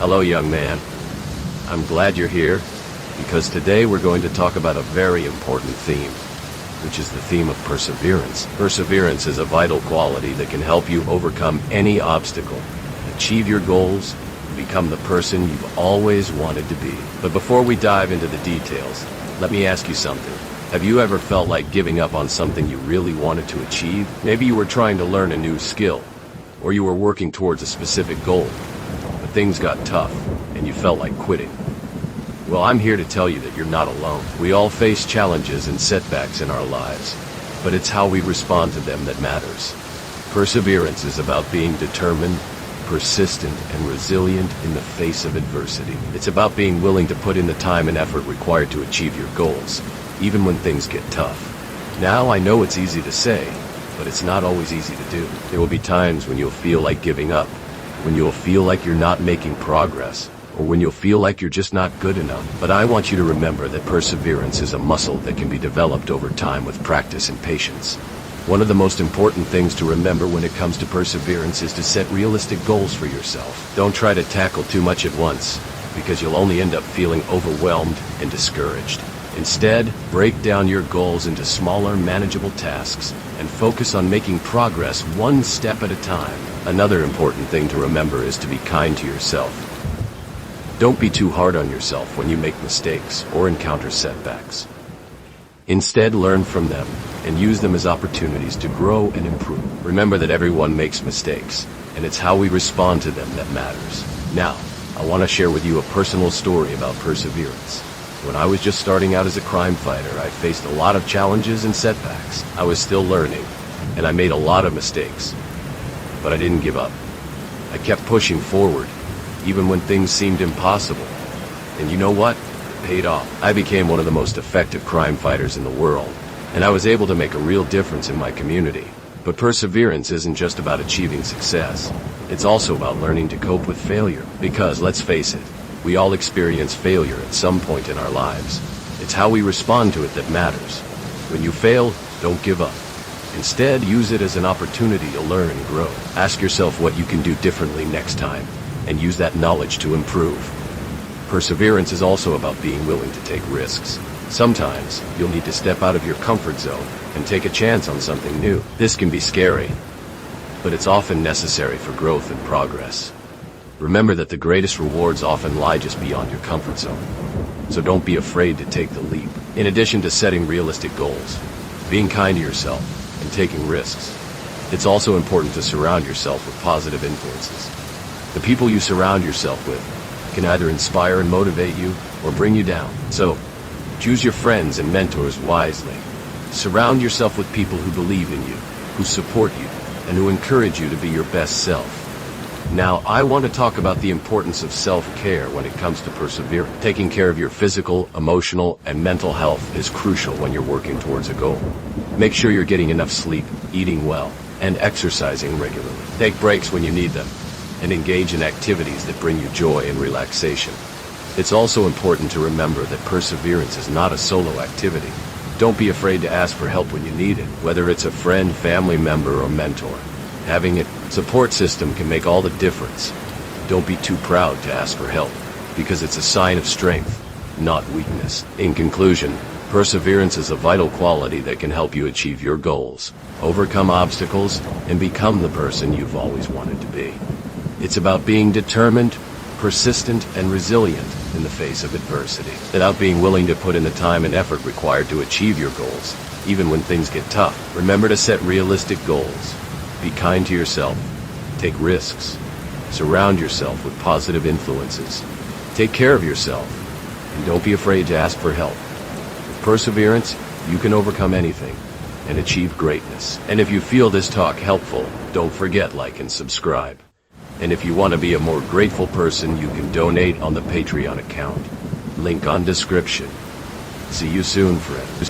Hello, young man. I'm glad you're here, because today we're going to talk about a very important theme, which is the theme of perseverance. Perseverance is a vital quality that can help you overcome any obstacle, achieve your goals, and become the person you've always wanted to be. But before we dive into the details, let me ask you something. Have you ever felt like giving up on something you really wanted to achieve? Maybe you were trying to learn a new skill, or you were working towards a specific goal, but things got tough, and you felt like quitting. Well, I'm here to tell you that you're not alone. We all face challenges and setbacks in our lives, but it's how we respond to them that matters. Perseverance is about being determined, persistent, and resilient in the face of adversity. It's about being willing to put in the time and effort required to achieve your goals, even when things get tough. Now, I know it's easy to say, but it's not always easy to do. There will be times when you'll feel like giving up, when you'll feel like you're not making progress, or when you'll feel like you're just not good enough. But I want you to remember that perseverance is a muscle that can be developed over time with practice and patience. One of the most important things to remember when it comes to perseverance is to set realistic goals for yourself. Don't try to tackle too much at once, because you'll only end up feeling overwhelmed and discouraged. Instead, break down your goals into smaller, manageable tasks and focus on making progress one step at a time. Another important thing to remember is to be kind to yourself. Don't be too hard on yourself when you make mistakes or encounter setbacks. Instead, learn from them and use them as opportunities to grow and improve. Remember that everyone makes mistakes, and it's how we respond to them that matters. Now, I want to share with you a personal story about perseverance. When I was just starting out as a crime fighter, I faced a lot of challenges and setbacks. I was still learning, and I made a lot of mistakes. But I didn't give up. I kept pushing forward, even when things seemed impossible. And you know what? It paid off. I became one of the most effective crime fighters in the world, and I was able to make a real difference in my community. But perseverance isn't just about achieving success. It's also about learning to cope with failure. Because, let's face it, we all experience failure at some point in our lives. It's how we respond to it that matters. When you fail, don't give up. Instead, use it as an opportunity to learn and grow. Ask yourself what you can do differently next time, and use that knowledge to improve. Perseverance is also about being willing to take risks. Sometimes, you'll need to step out of your comfort zone and take a chance on something new. This can be scary, but it's often necessary for growth and progress. Remember that the greatest rewards often lie just beyond your comfort zone. So don't be afraid to take the leap. In addition to setting realistic goals, being kind to yourself, and taking risks, it's also important to surround yourself with positive influences. The people you surround yourself with can either inspire and motivate you or bring you down. So, choose your friends and mentors wisely. Surround yourself with people who believe in you, who support you, and who encourage you to be your best self. Now, I want to talk about the importance of self-care when it comes to perseverance. Taking care of your physical, emotional, and mental health is crucial when you're working towards a goal. Make sure you're getting enough sleep, eating well, and exercising regularly. Take breaks when you need them, and engage in activities that bring you joy and relaxation. It's also important to remember that perseverance is not a solo activity. Don't be afraid to ask for help when you need it, whether it's a friend, family member, or mentor. Having a support system can make all the difference. Don't be too proud to ask for help, because it's a sign of strength, not weakness. In conclusion, perseverance is a vital quality that can help you achieve your goals, overcome obstacles, and become the person you've always wanted to be. It's about being determined, persistent, and resilient in the face of adversity. Without being willing to put in the time and effort required to achieve your goals, even when things get tough. Remember to set realistic goals. Be kind to yourself. Take risks. Surround yourself with positive influences. Take care of yourself. And don't be afraid to ask for help. With perseverance, you can overcome anything and achieve greatness. And if you feel this talk helpful, don't forget like and subscribe. And if you want to be a more grateful person, you can donate on the Patreon account. Link on description. See you soon, friends.